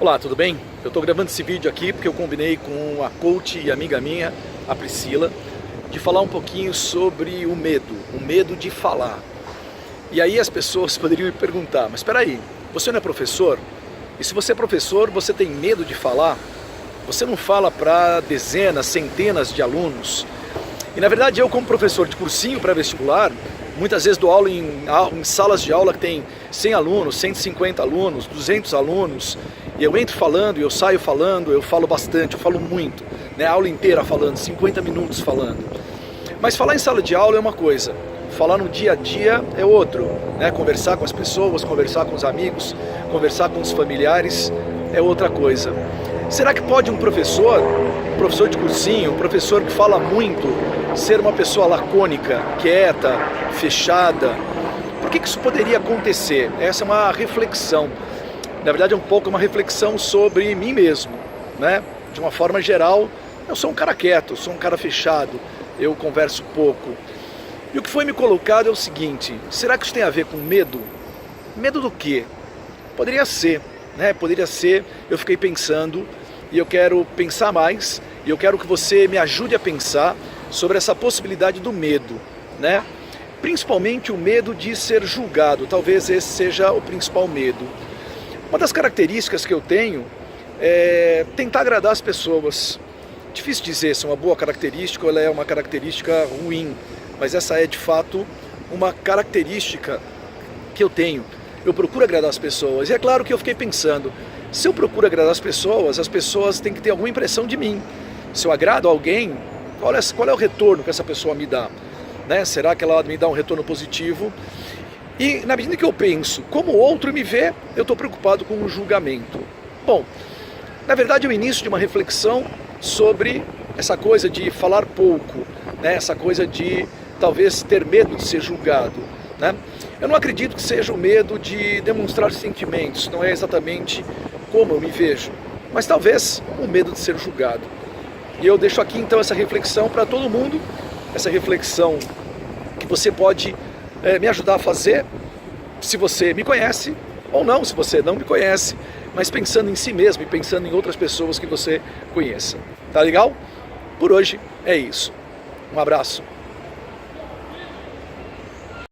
Olá, tudo bem? Eu estou gravando esse vídeo aqui porque eu combinei com a coach e amiga minha, a Priscila, de falar um pouquinho sobre o medo de falar. E aí as pessoas poderiam me perguntar, mas espera aí, você não é professor? E se você é professor, você tem medo de falar? Você não fala para dezenas, centenas de alunos? E na verdade eu, como professor de cursinho pré-vestibular, muitas vezes dou aula em salas de aula que tem 100 alunos, 150 alunos, 200 alunos, e eu entro falando, e eu saio falando, eu falo bastante, eu falo muito, né? A aula inteira falando, 50 minutos falando. Mas falar em sala de aula é uma coisa, falar no dia a dia é outro, né? Conversar com as pessoas, conversar com os amigos, conversar com os familiares é outra coisa. Será que pode um professor de cursinho, um professor que fala muito, ser uma pessoa lacônica, quieta, fechada? Por que isso poderia acontecer? Essa é uma reflexão. Na verdade é um pouco uma reflexão sobre mim mesmo, né? De uma forma geral, eu sou um cara quieto, eu sou um cara fechado, eu converso pouco. E o que foi me colocado é o seguinte, será que isso tem a ver com medo? Medo do quê? Poderia ser, né? Poderia ser, eu fiquei pensando e eu quero pensar mais e eu quero que você me ajude a pensar sobre essa possibilidade do medo, né? Principalmente o medo de ser julgado, talvez esse seja o principal medo. Uma das características que eu tenho é tentar agradar as pessoas. Difícil dizer se é uma boa característica ou ela é uma característica ruim, mas essa é de fato uma característica que eu tenho. Eu procuro agradar as pessoas e é claro que eu fiquei pensando, se eu procuro agradar as pessoas têm que ter alguma impressão de mim. Se eu agrado alguém, qual é o retorno que essa pessoa me dá? Né? Será que ela me dá um retorno positivo? E na medida que eu penso como o outro me vê, eu estou preocupado com o julgamento. Bom, na verdade é o início de uma reflexão sobre essa coisa de falar pouco, né? Essa coisa de talvez ter medo de ser julgado, né? Eu não acredito que seja o medo de demonstrar sentimentos, não é exatamente como eu me vejo, mas talvez o medo de ser julgado. E eu deixo aqui então essa reflexão para todo mundo, essa reflexão que você pode me ajudar a fazer, se você me conhece ou não, se você não me conhece, mas pensando em si mesmo e pensando em outras pessoas que você conheça. Tá legal? Por hoje é isso. Um abraço.